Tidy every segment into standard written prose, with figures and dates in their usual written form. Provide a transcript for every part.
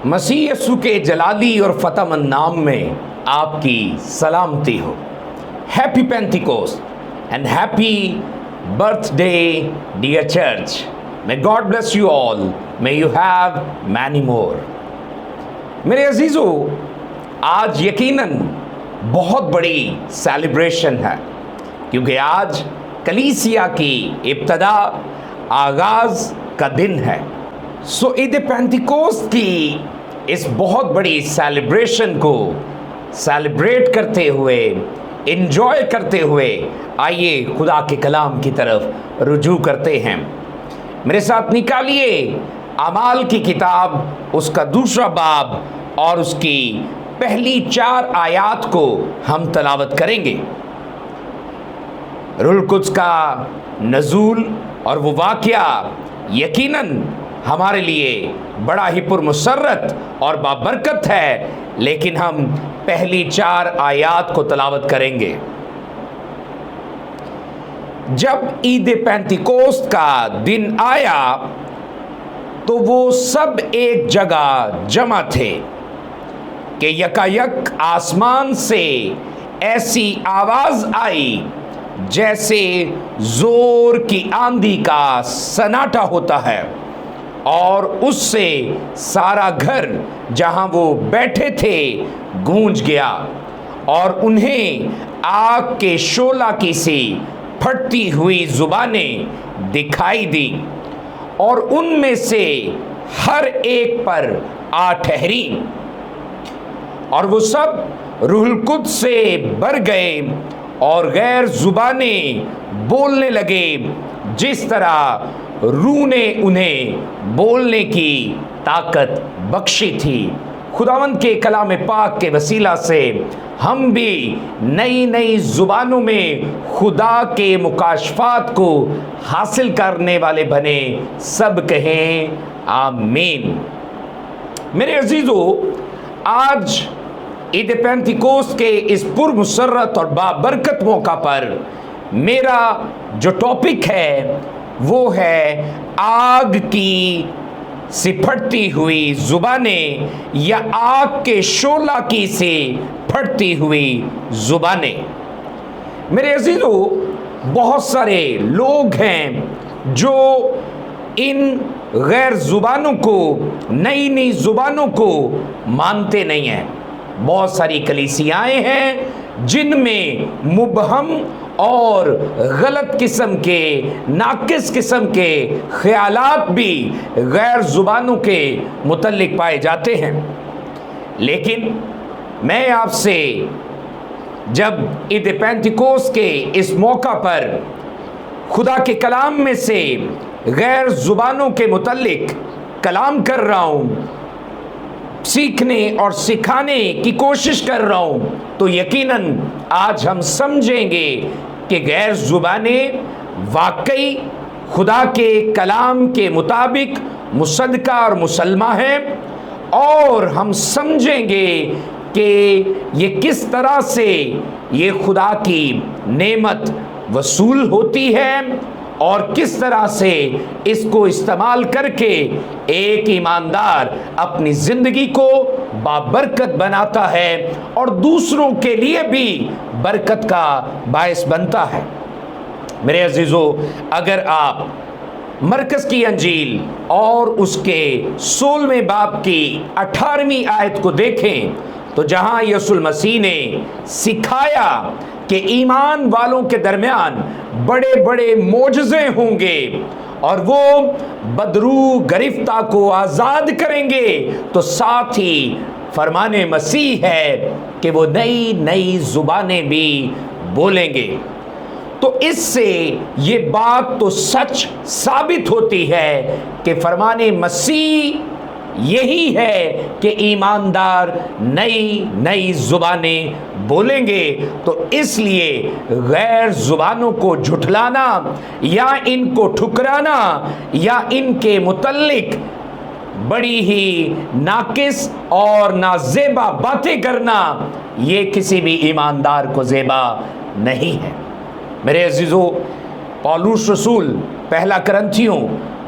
مسیح یسوع کے جلالی اور فتح مند نام میں آپ کی سلامتی ہو. Happy Pentecost and happy birthday dear church. May God bless you all. May you have many more. میرے عزیزو، آج یقیناً بہت بڑی سیلیبریشن ہے کیونکہ آج کلیسیا کی ابتدا، آغاز کا دن ہے. سو عید پینتیکوسٹ کی اس بہت بڑی سیلیبریشن کو سیلیبریٹ کرتے ہوئے، انجوائے کرتے ہوئے، آئیے خدا کے کلام کی طرف رجوع کرتے ہیں. میرے ساتھ نکالیے اعمال کی کتاب، اس کا دوسرا باب اور اس کی پہلی 4 آیات کو ہم تلاوت کریں گے. روح القدس کا نزول اور وہ واقعہ یقیناً ہمارے لیے بڑا ہی پرمسرت اور بابرکت ہے، لیکن ہم پہلی 4 آیات کو تلاوت کریں گے. جب عید پینتیکوسٹ کا دن آیا تو وہ سب ایک جگہ جمع تھے کہ یکایک آسمان سے ایسی آواز آئی جیسے زور کی آندھی کا سناٹا ہوتا ہے، اور اس سے سارا گھر جہاں وہ بیٹھے تھے گونج گیا، اور انہیں آگ کے شعلہ کی سی پھٹتی ہوئی زبانیں دکھائی دی، اور ان میں سے ہر ایک پر آ ٹھہری، اور وہ سب روح القدس سے بھر گئے اور غیر زبانیں بولنے لگے جس طرح روح نے انہیں بولنے کی طاقت بخشی تھی. خداوند کے کلام پاک کے وسیلہ سے ہم بھی نئی نئی زبانوں میں خدا کے مکاشفات کو حاصل کرنے والے بنے. سب کہیں آمین. میرے عزیزو، آج عید پینتیکوسٹ کے اس پرمسرت اور بابرکت موقع پر میرا جو ٹاپک ہے وہ ہے آگ کی پھٹتی ہوئی زبانیں، یا آگ کے شعلہ کی سے پھٹتی ہوئی زبانیں. میرے عزیزو، بہت سارے لوگ ہیں جو ان غیر زبانوں کو، نئی نئی زبانوں کو مانتے نہیں ہیں. بہت ساری کلیسیائیں ہیں جن میں مبہم اور غلط قسم کے، ناقص قسم کے خیالات بھی غیر زبانوں کے متعلق پائے جاتے ہیں. لیکن میں آپ سے جب عید پینتیکوسٹ کے اس موقع پر خدا کے کلام میں سے غیر زبانوں کے متعلق کلام کر رہا ہوں، سیکھنے اور سکھانے کی کوشش کر رہا ہوں، تو یقیناً آج ہم سمجھیں گے کہ غیر زبانیں واقعی خدا کے کلام کے مطابق مصدقہ اور مسلمہ ہیں، اور ہم سمجھیں گے کہ یہ کس طرح سے یہ خدا کی نعمت وصول ہوتی ہے، اور کس طرح سے اس کو استعمال کر کے ایک ایماندار اپنی زندگی کو بابرکت بناتا ہے اور دوسروں کے لیے بھی برکت کا باعث بنتا ہے. میرے عزیزو، اگر آپ مرکز کی انجیل اور اس کے 16ویں باب کی 18ویں آیت کو دیکھیں تو جہاں یسوع المسیح نے سکھایا کہ ایمان والوں کے درمیان بڑے بڑے معجزے ہوں گے اور وہ بدروح گرفتہ کو آزاد کریں گے، تو ساتھ ہی فرمان مسیح ہے کہ وہ نئی نئی زبانیں بھی بولیں گے. تو اس سے یہ بات تو سچ ثابت ہوتی ہے کہ فرمان مسیح یہی ہے کہ ایماندار نئی نئی زبانیں بولیں گے. تو اس لیے غیر زبانوں کو جھٹلانا یا ان کو ٹھکرانا یا ان کے متعلق بڑی ہی ناقص اور نازیبا باتیں کرنا، یہ کسی بھی ایماندار کو زیبا نہیں ہے. میرے عزیزو، پولس رسول پہلا کرنتھیوں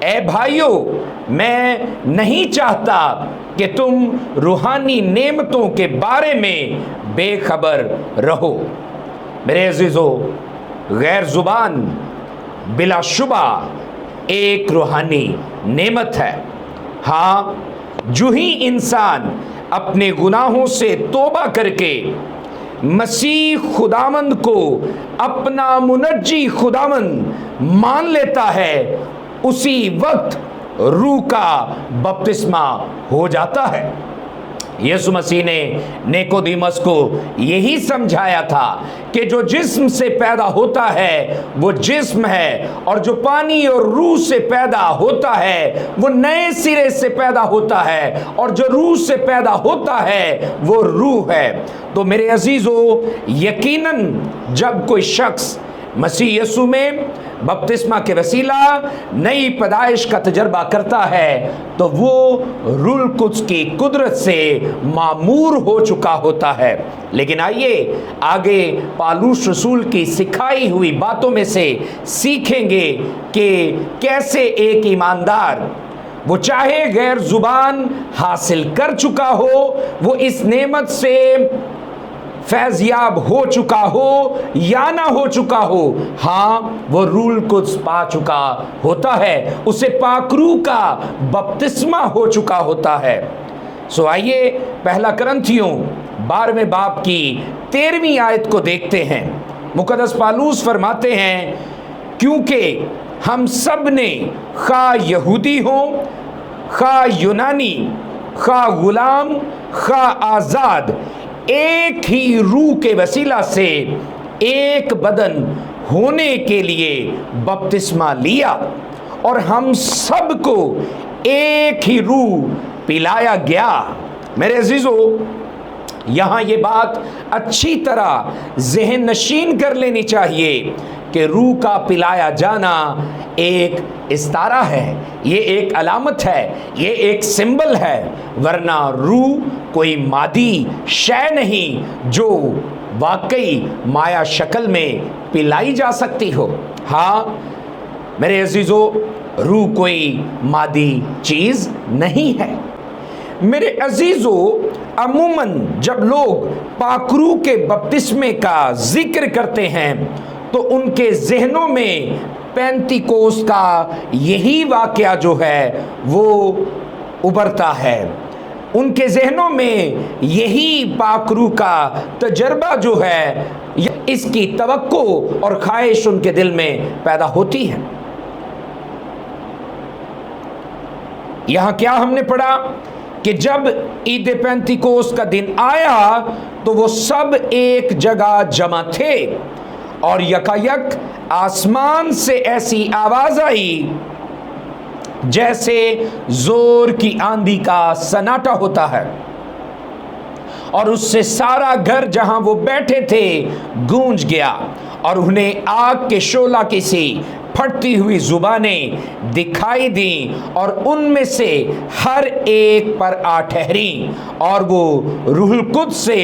اے بھائیو میں نہیں چاہتا کہ تم روحانی نعمتوں کے بارے میں بے خبر رہو۔ میرے عزیزو، غیر زبان بلا شبہ ایک روحانی نعمت ہے۔ ہاں، جو ہی انسان اپنے گناہوں سے توبہ کر کے مسیح خداوند کو اپنا منجی خداوند مان لیتا ہے، اسی وقت روح کا بپتسمہ ہو جاتا ہے۔ یسوع مسیح نے نیکودیمس کو یہی سمجھایا تھا کہ جو جسم سے پیدا ہوتا ہے وہ جسم ہے، اور جو پانی اور روح سے پیدا ہوتا ہے وہ نئے سرے سے پیدا ہوتا ہے، اور جو روح سے پیدا ہوتا ہے وہ روح ہے۔ تو میرے عزیزو، یقیناً جب کوئی شخص مسیح یسوع میں بپتسمہ کے وسیلہ نئی پیدائش کا تجربہ کرتا ہے تو وہ روح القدس کی قدرت سے معمور ہو چکا ہوتا ہے۔ لیکن آئیے آگے پالوس رسول کی سکھائی ہوئی باتوں میں سے سیکھیں گے کہ کیسے ایک ایماندار، وہ چاہے غیر زبان حاصل کر چکا ہو، وہ اس نعمت سے فیض یاب ہو چکا ہو یا نہ ہو چکا ہو، ہاں وہ روح القدس پا چکا ہوتا ہے، اسے پاک روح کا بپتسمہ ہو چکا ہوتا ہے۔ سو آئیے پہلا کرنتھیوں 12ویں باب کی 13ویں آیت کو دیکھتے ہیں۔ مقدس پالوس فرماتے ہیں، کیونکہ ہم سب نے خواہ یہودی ہوں خواہ یونانی، خواہ غلام خواہ آزاد، ایک ہی روح کے وسیلہ سے ایک بدن ہونے کے لیے بپتسمہ لیا، اور ہم سب کو ایک ہی روح پلایا گیا۔ میرے عزیزو، یہاں یہ بات اچھی طرح ذہن نشین کر لینی چاہیے کہ روح کا پلایا جانا ایک استعارہ ہے، یہ ایک علامت ہے، یہ ایک سمبل ہے، ورنہ روح کوئی مادی شے نہیں جو واقعی مایا شکل میں پلائی جا سکتی ہو۔ ہاں میرے عزیزو، روح کوئی مادی چیز نہیں ہے۔ میرے عزیزو، عموماً جب لوگ پاک روح کے بپتسمے کا ذکر کرتے ہیں تو ان کے ذہنوں میں پینتیکوست کا یہی واقعہ جو ہے وہ ابھرتا ہے، ان کے ذہنوں میں یہی پاک روح کا تجربہ جو ہے، اس کی توقع اور خواہش ان کے دل میں پیدا ہوتی ہے۔ یہاں کیا ہم نے پڑھا کہ جب عید پینتیکوست کا دن آیا تو وہ سب ایک جگہ جمع تھے، اور یکایک آسمان سے ایسی آواز آئی جیسے زور کی آندھی کا سناٹا ہوتا ہے، اور اس سے سارا گھر جہاں وہ بیٹھے تھے گونج گیا، اور انہیں آگ کے شعلہ کی سی پھٹتی ہوئی زبانیں دکھائی دیں، اور ان میں سے ہر ایک پر آ ٹھہریں، اور وہ روح القدس سے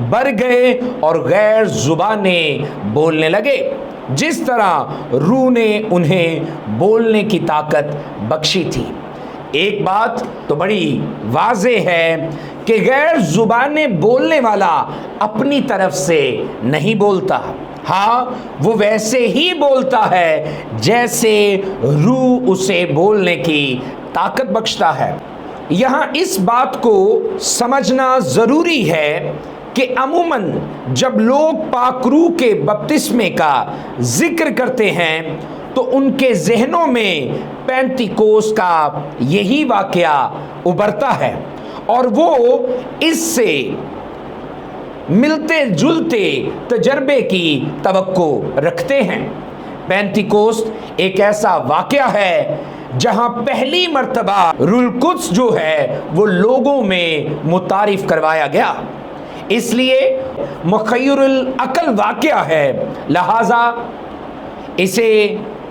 بھر گئے اور غیر زبانیں بولنے لگے، جس طرح روح نے انہیں بولنے کی طاقت بخشی تھی۔ ایک بات تو بڑی واضح ہے کہ غیر زبانیں بولنے والا اپنی طرف سے نہیں بولتا، ہاں وہ ویسے ہی بولتا ہے جیسے روح اسے بولنے کی طاقت بخشتا ہے۔ یہاں اس بات کو سمجھنا ضروری ہے کہ عموماً جب لوگ پاک روح کے بپتسمے کا ذکر کرتے ہیں تو ان کے ذہنوں میں پینتیکوست کا یہی واقعہ ابھرتا ہے، اور وہ اس سے ملتے جلتے تجربے کی توقع رکھتے ہیں۔ پینتیکوست ایک ایسا واقعہ ہے جہاں پہلی مرتبہ روح القدس جو ہے وہ لوگوں میں متعارف کروایا گیا، اس لیے مخیر العقل واقعہ ہے، لہذا اسے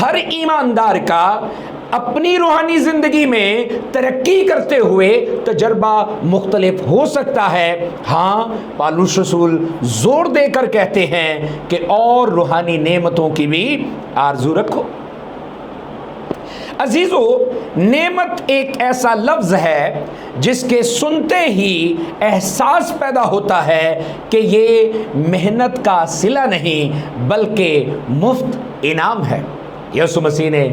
ہر ایماندار کا اپنی روحانی زندگی میں ترقی کرتے ہوئے تجربہ مختلف ہو سکتا ہے۔ ہاں، پالوس رسول زور دے کر کہتے ہیں کہ اور روحانی نعمتوں کی بھی آرزو رکھو۔ عزیزو، نعمت ایک ایسا لفظ ہے جس کے سنتے ہی احساس پیدا ہوتا ہے کہ یہ محنت کا صلہ نہیں بلکہ مفت انعام ہے۔ یسوع مسیح نے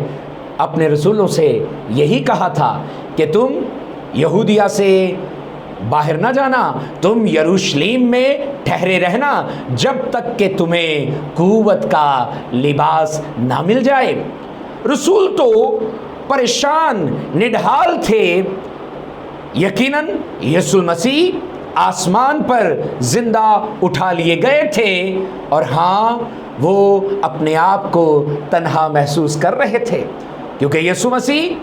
اپنے رسولوں سے یہی کہا تھا کہ تم یہودیہ سے باہر نہ جانا، تم یروشلیم میں ٹھہرے رہنا جب تک کہ تمہیں قوت کا لباس نہ مل جائے۔ رسول تو پریشان نڈھال تھے، یقیناً یسوع مسیح آسمان پر زندہ اٹھا لیے گئے تھے، اور ہاں وہ اپنے آپ کو تنہا محسوس کر رہے تھے کیونکہ یسوع مسیح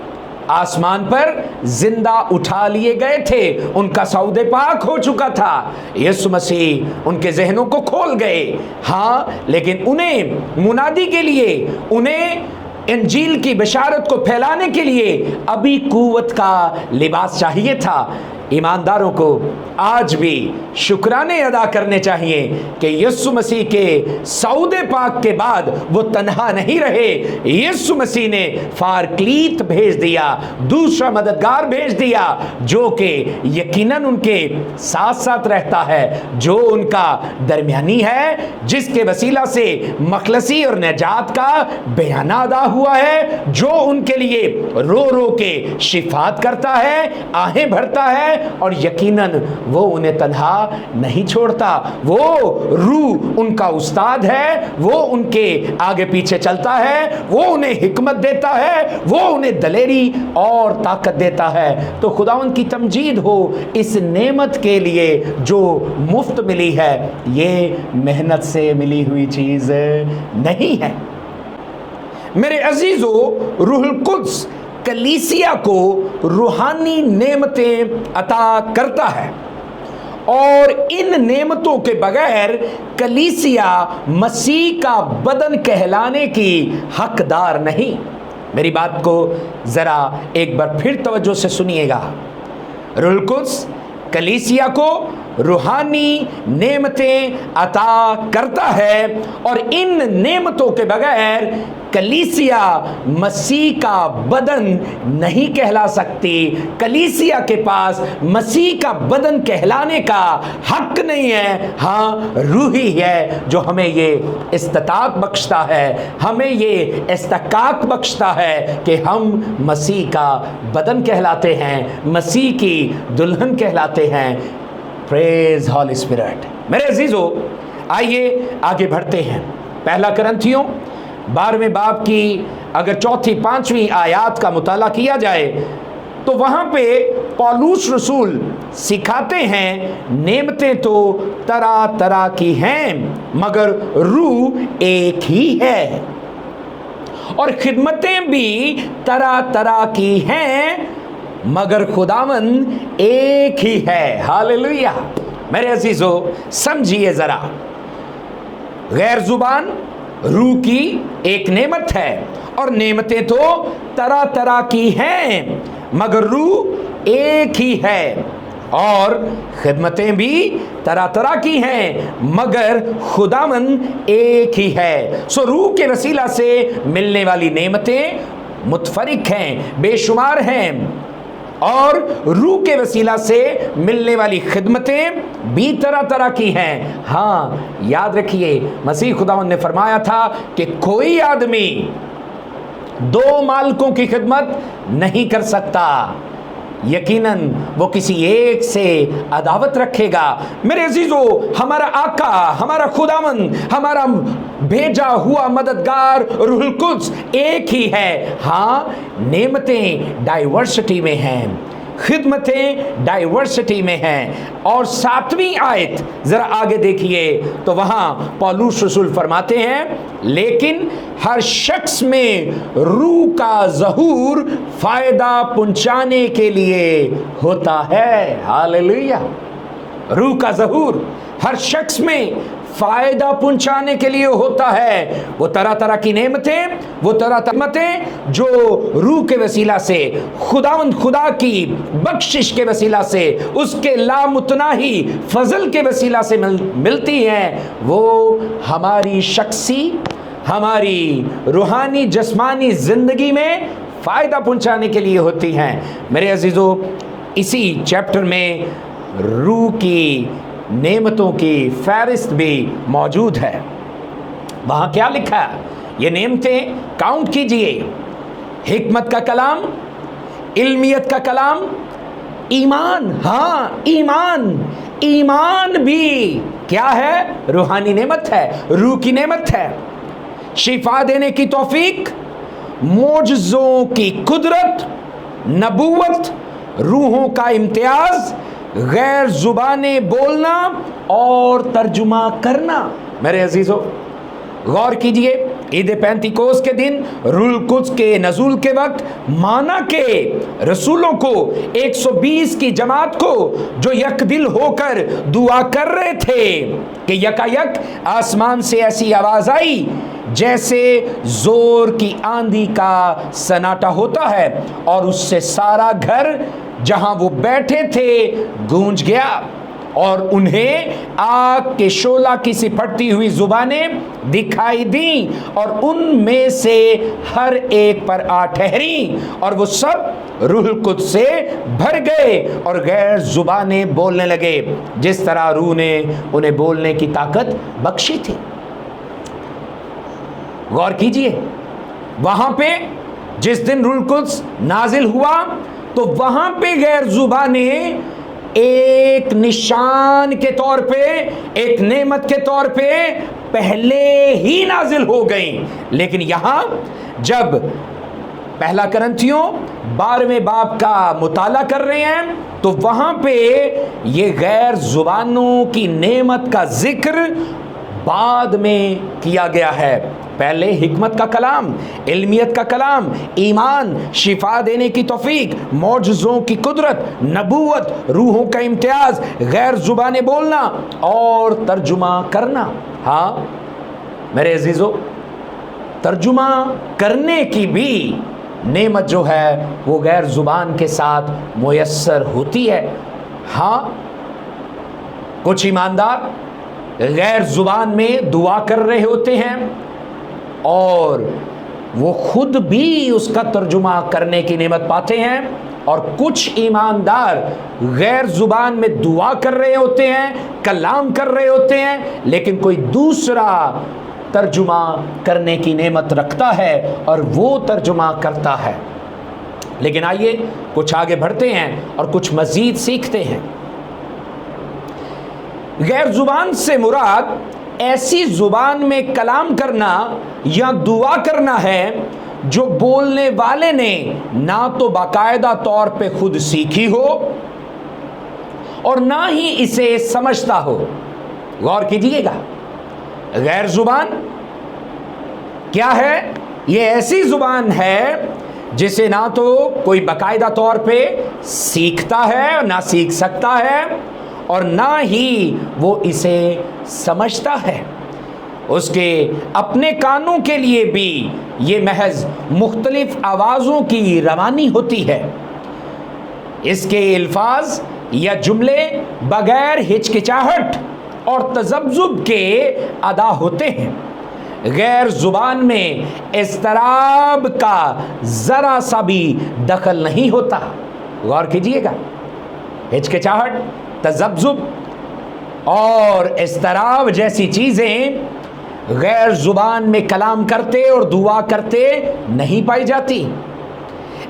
آسمان پر زندہ اٹھا لیے گئے تھے، ان کا سعود پاک ہو چکا تھا، یسوع مسیح ان کے ذہنوں کو کھول گئے۔ ہاں، لیکن انہیں منادی کے لیے، انہیں انجیل کی بشارت کو پھیلانے کے لیے ابھی قوت کا لباس چاہیے تھا۔ ایمانداروں کو آج بھی شکرانے ادا کرنے چاہیے کہ یسوع مسیح کے سعود پاک کے بعد وہ تنہا نہیں رہے۔ یسوع مسیح نے پارکلیت بھیج دیا، دوسرا مددگار بھیج دیا جو کہ یقیناً ان کے ساتھ ساتھ رہتا ہے، جو ان کا درمیانی ہے، جس کے وسیلہ سے مخلصی اور نجات کا بیانہ ادا ہوا ہے، جو ان کے لیے رو رو کے شفاعت کرتا ہے، آہیں بھرتا ہے، اور یقیناً وہ انہیں تنہا نہیں چھوڑتا۔ وہ روح ان کا استاد ہے، وہ ان کے آگے پیچھے چلتا ہے، وہ انہیں حکمت دیتا ہے، وہ انہیں دلیری اور طاقت دیتا ہے۔ تو خداوند کی تمجید ہو اس نعمت کے لیے جو مفت ملی ہے، یہ محنت سے ملی ہوئی چیز نہیں ہے۔ میرے عزیزو، روح القدس کلیسیا کو روحانی نعمتیں عطا کرتا ہے، اور ان نعمتوں کے بغیر کلیسیا مسیح کا بدن کہلانے کی حقدار نہیں۔ میری بات کو ذرا ایک بار پھر توجہ سے سنیے گا۔ روح القدس کلیسیا کو روحانی نعمتیں عطا کرتا ہے، اور ان نعمتوں کے بغیر کلیسیا مسیح کا بدن نہیں کہلا سکتی۔ کلیسیا کے پاس مسیح کا بدن کہلانے کا حق نہیں ہے۔ ہاں، روح ہی ہے جو ہمیں یہ استطاعت بخشتا ہے، ہمیں یہ استحقاق بخشتا ہے کہ ہم مسیح کا بدن کہلاتے ہیں، مسیح کی دلہن کہلاتے ہیں۔ پریز ہالی اسپرٹ۔ میرے عزیزو، آئیے آگے بڑھتے ہیں۔ پہلا کرنتھیوں 12ویں باب کی اگر 4-5 آیات کا مطالعہ کیا جائے تو وہاں پہ پالوس رسول سکھاتے ہیں نعمتیں تو طرح طرح کی ہیں مگر روح ایک ہی ہے، اور خدمتیں بھی طرح طرح کی ہیں مگر خداوند ایک ہی ہے۔ ہاللیلویہ۔ میرے عزیزو، سمجھیے ذرا، غیر زبان روح کی ایک نعمت ہے، اور نعمتیں تو طرح طرح کی ہیں مگر روح ایک ہی ہے، اور خدمتیں بھی طرح طرح کی ہیں مگر خداوند ایک ہی ہے۔ سو روح کے وسیلہ سے ملنے والی نعمتیں متفرق ہیں، بے شمار ہیں، اور روح کے وسیلہ سے ملنے والی خدمتیں بھی طرح طرح کی ہیں۔ ہاں، یاد رکھیے، مسیح خداوند نے فرمایا تھا کہ کوئی آدمی 2 مالکوں کی خدمت نہیں کر سکتا، یقیناً وہ کسی ایک سے عداوت رکھے گا۔ میرے عزیزو، ہمارا آقا، ہمارا خداوند، ہمارا بھیجا ہوا مددگار روح القدس ایک ہی ہے۔ ہاں، نعمتیں ڈائیورسٹی میں ہیں، خدمتیں ڈائیورسٹی میں ہیں۔ اور 7ویں آیت ذرا آگے دیکھیے تو وہاں پالوس رسول فرماتے ہیں، لیکن ہر شخص میں روح کا ظہور فائدہ پہنچانے کے لیے ہوتا ہے۔ ہاللیلویہ۔ روح کا ظہور ہر شخص میں فائدہ پہنچانے کے لیے ہوتا ہے۔ وہ طرح طرح کی نعمتیں، وہ طرح طرح نعمتیں جو روح کے وسیلہ سے، خدا کی بخشش کے وسیلہ سے، اس کے لامتناہی فضل کے وسیلہ سے ملتی ہیں، وہ ہماری شخصی، ہماری روحانی جسمانی زندگی میں فائدہ پہنچانے کے لیے ہوتی ہیں۔ میرے عزیزو، اسی چیپٹر میں روح کی نعمتوں کی فہرست بھی موجود ہے۔ وہاں کیا لکھا ہے؟ یہ نعمتیں کاؤنٹ کیجئے: حکمت کا کلام، علمیت کا کلام، ایمان۔ ہاں، ایمان بھی کیا ہے؟ روحانی نعمت ہے، روح کی نعمت ہے۔ شفا دینے کی توفیق، معجزوں کی قدرت، نبوت، روحوں کا امتیاز، غیر زبانیں بولنا اور ترجمہ کرنا۔ میرے عزیزو، غور کیجئے، عید پینتیکوس کے دن روح القدس کے نزول کے وقت مانا کے رسولوں کو، 120 کی جماعت کو جو یک دل ہو کر دعا کر رہے تھے کہ یکایک آسمان سے ایسی آواز آئی جیسے زور کی آندھی کا سناٹا ہوتا ہے، اور اس سے سارا گھر جہاں وہ بیٹھے تھے گونج گیا، اور انہیں آگ کے شعلہ کی سی پھٹتی ہوئی زبانیں دکھائی دیں، اور ان میں سے ہر ایک پر آ ٹھہری، اور وہ سب روح القدس سے بھر گئے اور غیر زبانیں بولنے لگے، جس طرح روح نے انہیں بولنے کی طاقت بخشی تھی۔ غور کیجئے، وہاں پہ جس دن روح القدس نازل ہوا تو وہاں پہ غیر زبانیں ایک نشان کے طور پہ، ایک نعمت کے طور پہ پہلے ہی نازل ہو گئیں، لیکن یہاں جب پہلا کرنتھیوں 12ویں باب کا مطالعہ کر رہے ہیں تو وہاں پہ یہ غیر زبانوں کی نعمت کا ذکر بعد میں کیا گیا ہے۔ پہلے حکمت کا کلام، علمیت کا کلام، ایمان، شفا دینے کی توفیق، معجزوں کی قدرت، نبوت، روحوں کا امتیاز، غیر زبانیں بولنا اور ترجمہ کرنا۔ ہاں میرے عزیزو، ترجمہ کرنے کی بھی نعمت جو ہے وہ غیر زبان کے ساتھ میسر ہوتی ہے۔ ہاں، کچھ ایماندار غیر زبان میں دعا کر رہے ہوتے ہیں اور وہ خود بھی اس کا ترجمہ کرنے کی نعمت پاتے ہیں، اور کچھ ایماندار غیر زبان میں دعا کر رہے ہوتے ہیں، کلام کر رہے ہوتے ہیں، لیکن کوئی دوسرا ترجمہ کرنے کی نعمت رکھتا ہے اور وہ ترجمہ کرتا ہے۔ لیکن آئیے کچھ آگے بڑھتے ہیں اور کچھ مزید سیکھتے ہیں۔ غیر زبان سے مراد ایسی زبان میں کلام کرنا یا دعا کرنا ہے جو بولنے والے نے نہ تو باقاعدہ طور پہ خود سیکھی ہو اور نہ ہی اسے سمجھتا ہو۔ غور کیجئے گا، غیر زبان کیا ہے؟ یہ ایسی زبان ہے جسے نہ تو کوئی باقاعدہ طور پہ سیکھتا ہے، نہ سیکھ سکتا ہے، اور نہ ہی وہ اسے سمجھتا ہے۔ اس کے اپنے کانوں کے لیے بھی یہ محض مختلف آوازوں کی روانی ہوتی ہے۔ اس کے الفاظ یا جملے بغیر ہچکچاہٹ اور تذبذب کے ادا ہوتے ہیں۔ غیر زبان میں اضطراب کا ذرا سا بھی دخل نہیں ہوتا۔ غور کیجئے گا، ہچکچاہٹ، تذبذب اور اضطراب جیسی چیزیں غیر زبان میں کلام کرتے اور دعا کرتے نہیں پائی جاتی۔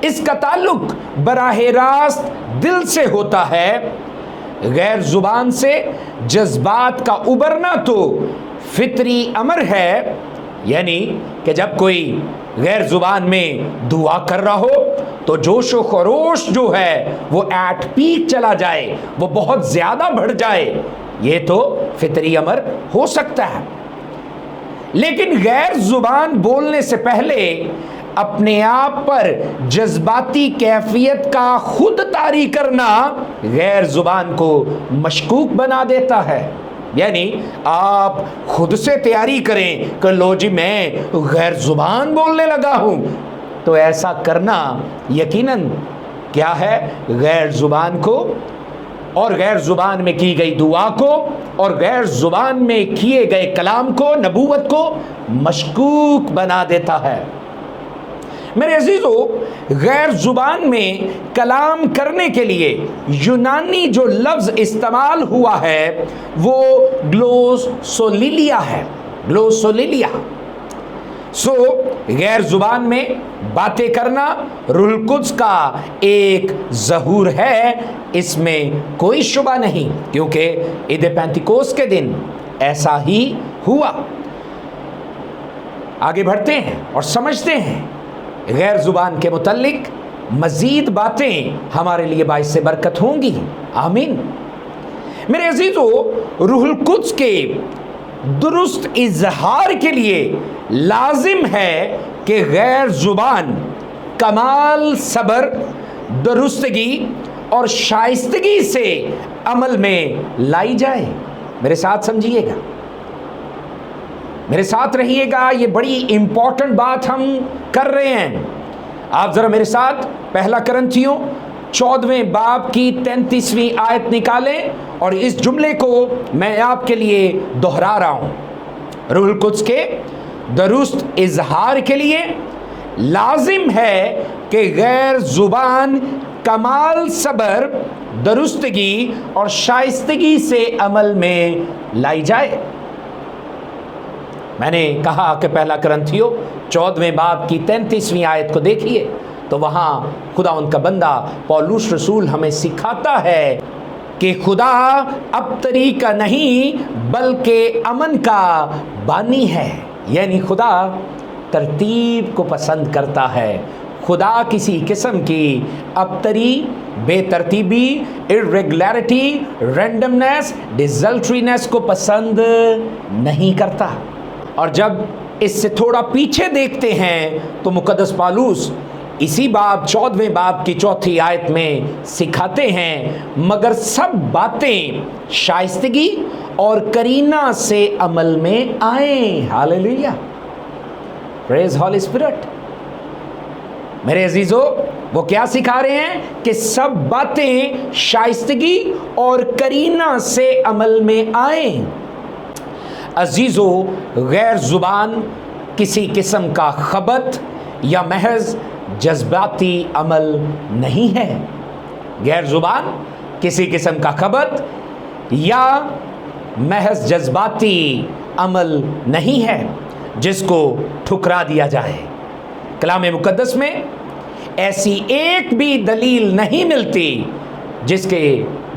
اس کا تعلق براہ راست دل سے ہوتا ہے۔ غیر زبان سے جذبات کا ابھرنا تو فطری امر ہے، یعنی کہ جب کوئی غیر زبان میں دعا کر رہا ہو تو جوش و خروش جو ہے وہ ایٹ پیک چلا جائے، وہ بہت زیادہ بڑھ جائے، یہ تو فطری امر ہو سکتا ہے۔ لیکن غیر زبان بولنے سے پہلے اپنے آپ پر جذباتی کیفیت کا خود طاری کرنا غیر زبان کو مشکوک بنا دیتا ہے۔ یعنی آپ خود سے تیاری کریں کہ لو جی میں غیر زبان بولنے لگا ہوں، تو ایسا کرنا یقیناً کیا ہے، غیر زبان کو اور غیر زبان میں کی گئی دعا کو اور غیر زبان میں کیے گئے کلام کو، نبوت کو مشکوک بنا دیتا ہے۔ میرے عزیزو، غیر زبان میں کلام کرنے کے لیے یونانی جو لفظ استعمال ہوا ہے وہ گلوسولیلیا ہے، گلوسولیلیا۔ غیر زبان میں باتیں کرنا روح القدس کا ایک ظہور ہے، اس میں کوئی شبہ نہیں، کیونکہ عید پینتیکوست کے دن ایسا ہی ہوا۔ آگے بڑھتے ہیں اور سمجھتے ہیں غیر زبان کے متعلق مزید باتیں ہمارے لیے باعث برکت ہوں گی، آمین۔ میرے عزیزو، روح القدس کے درست اظہار کے لیے لازم ہے کہ غیر زبان کمال صبر، درستگی اور شائستگی سے عمل میں لائی جائے۔ میرے ساتھ سمجھیے گا، میرے ساتھ رہیے گا، یہ بڑی امپورٹنٹ بات ہم کر رہے ہیں۔ آپ ذرا میرے ساتھ پہلا کرنتھیوں 14ویں باب کی 33ویں آیت نکالیں اور اس جملے کو میں آپ کے لیے دہرا رہا ہوں۔ روح القدس کے درست اظہار کے لیے لازم ہے کہ غیر زبان کمال صبر، درستگی اور شائستگی سے عمل میں لائی جائے۔ میں نے کہا کہ پہلا کرنتھیوں 14ویں باب کی 33ویں آیت کو دیکھیے تو وہاں خدا ان کا بندہ پولس رسول ہمیں سکھاتا ہے کہ خدا ابتری کا نہیں بلکہ امن کا بانی ہے، یعنی خدا ترتیب کو پسند کرتا ہے۔ خدا کسی قسم کی ابتری، بے ترتیبی، irregularity، randomness، desultoriness کو پسند نہیں کرتا۔ اور جب اس سے تھوڑا پیچھے دیکھتے ہیں تو مقدس پالوس اسی باب 14ویں باب کی 4تھی آیت میں سکھاتے ہیں مگر سب باتیں شائستگی اور کرینہ سے عمل میں آئیں۔ ہاللیلویا، پریز ہالی اسپرٹ۔ میرے عزیزو، وہ کیا سکھا رہے ہیں کہ سب باتیں شائستگی اور کرینہ سے عمل میں آئیں۔ عزیزو، غیر زبان کسی قسم کا خبط یا محض جذباتی عمل نہیں ہے۔ غیر زبان کسی قسم کا خبط یا محض جذباتی عمل نہیں ہے جس کو ٹھکرا دیا جائے۔ کلام مقدس میں ایسی ایک بھی دلیل نہیں ملتی جس کے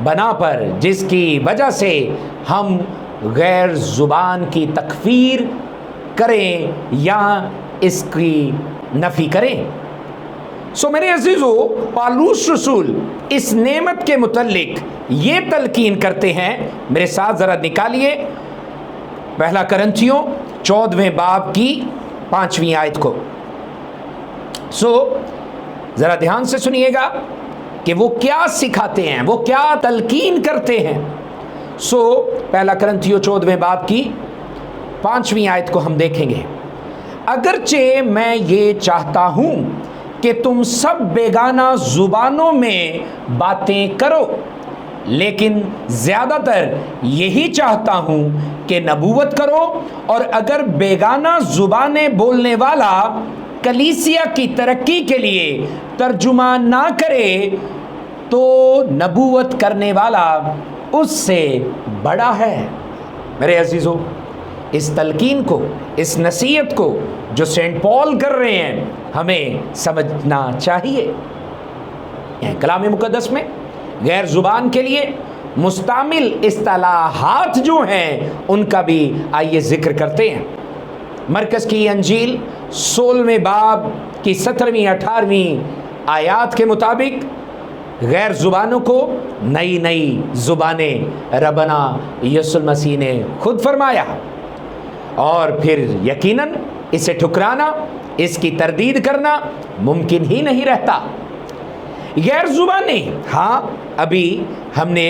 بنا پر، جس کی وجہ سے ہم غیر زبان کی تکفیر کریں یا اس کی نفی کریں۔ میرے عزیزو، پالوس رسول اس نعمت کے متعلق یہ تلقین کرتے ہیں، میرے ساتھ ذرا نکالیے پہلا کرنتھیوں 14ویں باب کی 5ویں آیت کو۔ ذرا دھیان سے سنیے گا کہ وہ کیا سکھاتے ہیں، وہ کیا تلقین کرتے ہیں۔ پہلا کرنتھیوں 14ویں باب کی 5ویں آیت کو ہم دیکھیں گے۔ اگرچہ میں یہ چاہتا ہوں کہ تم سب بیگانہ زبانوں میں باتیں کرو، لیکن زیادہ تر یہی چاہتا ہوں کہ نبوت کرو، اور اگر بیگانہ زبانیں بولنے والا کلیسیا کی ترقی کے لیے ترجمہ نہ کرے تو نبوت کرنے والا اس سے بڑا ہے۔ میرے عزیزو، اس تلقین کو، اس نصیحت کو جو سینٹ پال کر رہے ہیں ہمیں سمجھنا چاہیے۔ کلام مقدس میں غیر زبان کے لیے مستعمل اصطلاحات جو ہیں ان کا بھی آئیے ذکر کرتے ہیں۔ مرکز کی انجیل 16ویں باب کی 17ویں 18ویں آیات کے مطابق غیر زبانوں کو نئی نئی زبانیں ربنا یسوع المسیح نے خود فرمایا، اور پھر یقیناً اسے ٹھکرانا، اس کی تردید کرنا ممکن ہی نہیں رہتا۔ غیر زبانیں، ہاں ابھی ہم نے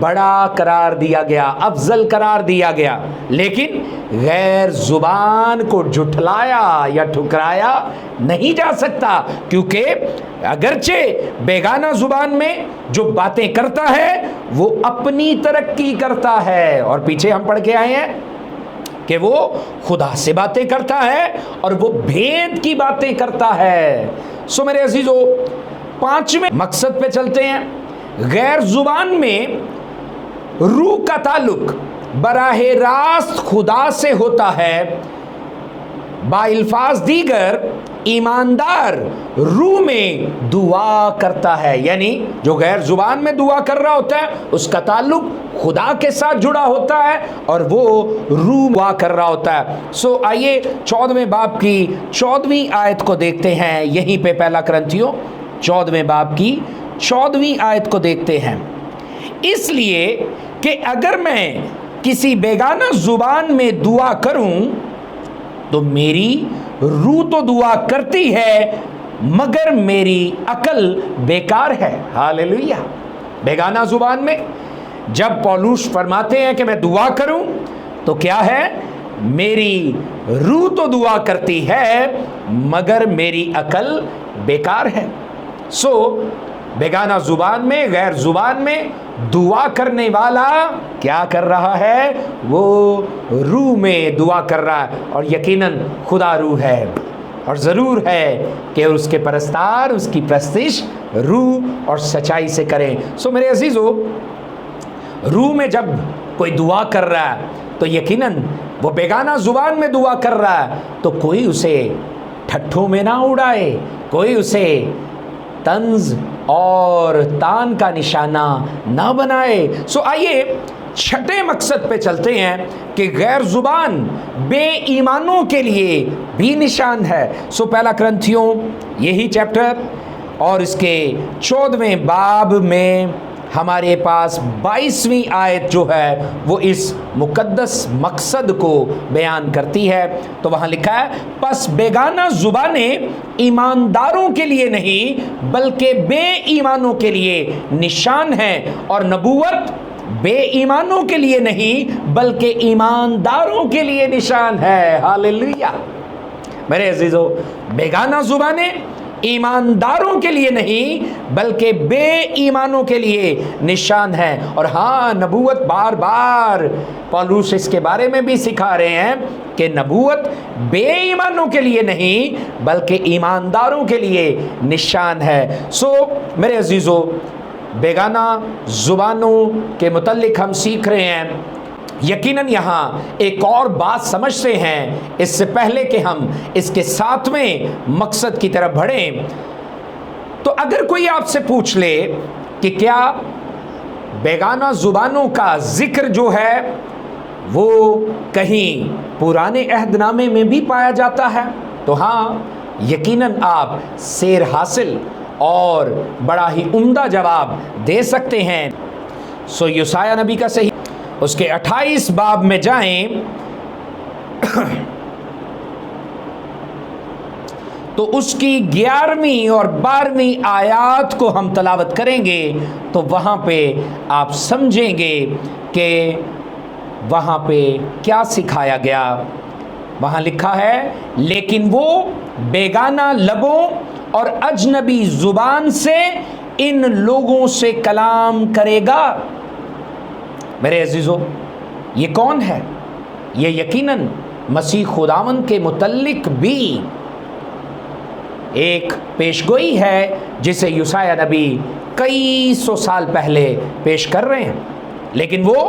بڑا قرار دیا گیا، افضل قرار دیا گیا، لیکن غیر زبان کو جھٹلایا یا ٹھکرایا نہیں جا سکتا، کیونکہ اگرچہ بیگانہ زبان میں جو باتیں کرتا ہے وہ اپنی ترقی کرتا ہے، اور پیچھے ہم پڑھ کے آئے ہیں کہ وہ خدا سے باتیں کرتا ہے اور وہ بھید کی باتیں کرتا ہے۔ سو میرے عزیزو، پانچویں مقصد پہ چلتے ہیں۔ غیر زبان میں روح کا تعلق براہ راست خدا سے ہوتا ہے، با الفاظ دیگر ایماندار روح میں دعا کرتا ہے، یعنی جو غیر زبان میں دعا کر رہا ہوتا ہے اس کا تعلق خدا کے ساتھ جڑا ہوتا ہے اور وہ روح دعا کر رہا ہوتا ہے۔ سو آئیے 14ویں باب کی 14ویں آیت کو دیکھتے ہیں، یہیں پہ پہلا کرنتھیوں 14ویں باب کی 14ویں آیت کو دیکھتے ہیں۔ اس لیے کہ اگر میں کسی بیگانہ زبان میں دعا کروں تو میری روح تو دعا کرتی ہے مگر میری عقل بیکار ہے۔ ہاللیلویہ۔ بیگانہ زبان میں جب پولس فرماتے ہیں کہ میں دعا کروں تو کیا ہے؟ میری روح تو دعا کرتی ہے مگر میری عقل بیکار ہے۔ سو بیگانہ زبان میں، غیر زبان میں دعا کرنے والا کیا کر رہا ہے؟ وہ روح میں دعا کر رہا ہے، اور یقیناً خدا روح ہے، اور ضرور ہے کہ اس کے پرستار اس کی پرستش روح اور سچائی سے کریں۔ سو میرے عزیزو، روح میں جب کوئی دعا کر رہا ہے تو یقیناً وہ بیگانہ زبان میں دعا کر رہا ہے، تو کوئی اسے ٹھٹھوں میں نہ اڑائے، کوئی اسے طنز اور تان کا نشانہ نہ بنائے۔ سو آئیے چھٹے مقصد پہ چلتے ہیں کہ غیر زبان بے ایمانوں کے لیے بھی نشان ہے۔ سو پہلا کرنتھیوں یہی چیپٹر اور اس کے 14ویں باب میں ہمارے پاس 22ویں آیت جو ہے وہ اس مقدس مقصد کو بیان کرتی ہے۔ تو وہاں لکھا ہے، پس بیگانہ زبانیں ایمانداروں کے لیے نہیں بلکہ بے ایمانوں کے لیے نشان ہے، اور نبوت بے ایمانوں کے لیے نہیں بلکہ ایمانداروں کے لیے نشان ہے۔ ہاللیلویہ۔ میرے عزیزو، بیگانہ زبانیں ایمانداروں کے لیے نہیں بلکہ بے ایمانوں کے لیے نشان ہے، اور ہاں نبوت بار بار پولس اس کے بارے میں بھی سکھا رہے ہیں کہ نبوت بے ایمانوں کے لیے نہیں بلکہ ایمانداروں کے لیے نشان ہے۔ سو میرے عزیزو، بیگانہ زبانوں کے متعلق ہم سیکھ رہے ہیں۔ یقیناً یہاں ایک اور بات سمجھتے ہیں اس سے پہلے کہ ہم اس کے 7ویں مقصد کی طرف بڑھیں۔ تو اگر کوئی آپ سے پوچھ لے کہ کیا بیگانہ زبانوں کا ذکر جو ہے وہ کہیں پرانے عہد نامے میں بھی پایا جاتا ہے، تو ہاں یقیناً آپ سیر حاصل اور بڑا ہی عمدہ جواب دے سکتے ہیں۔ سو یسایہ نبی کا صحیح اس کے 28 باب میں جائیں تو اس کی 11ویں اور 12ویں آیات کو ہم تلاوت کریں گے تو وہاں پہ آپ سمجھیں گے کہ وہاں پہ کیا سکھایا گیا۔ وہاں لکھا ہے، لیکن وہ بیگانہ لبوں اور اجنبی زبان سے ان لوگوں سے کلام کرے گا۔ میرے عزیزو، یہ کون ہے؟ یہ یقیناً مسیح خداوند کے متعلق بھی ایک پیشگوئی ہے جسے یسایہ نبی کئی سو سال پہلے پیش کر رہے ہیں، لیکن وہ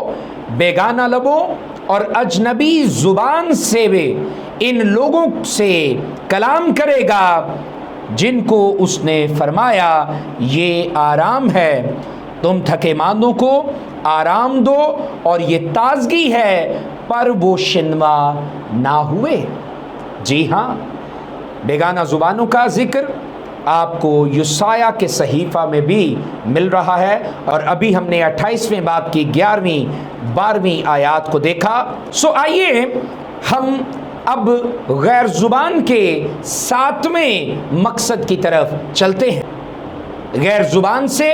بیگانہ لبوں اور اجنبی زبان سے بھی ان لوگوں سے کلام کرے گا جن کو اس نے فرمایا یہ آرام ہے، تم تھکے ماندوں کو آرام دو، اور یہ تازگی ہے پر وہ شنوا نہ ہوئے۔ جی ہاں، بیگانہ زبانوں کا ذکر آپ کو یسایہ کے صحیفہ میں بھی مل رہا ہے، اور ابھی ہم نے 28ویں باب کی 11ویں 12ویں آیات کو دیکھا۔ سو آئیے ہم اب غیر زبان کے 7ویں مقصد کی طرف چلتے ہیں۔ غیر زبان سے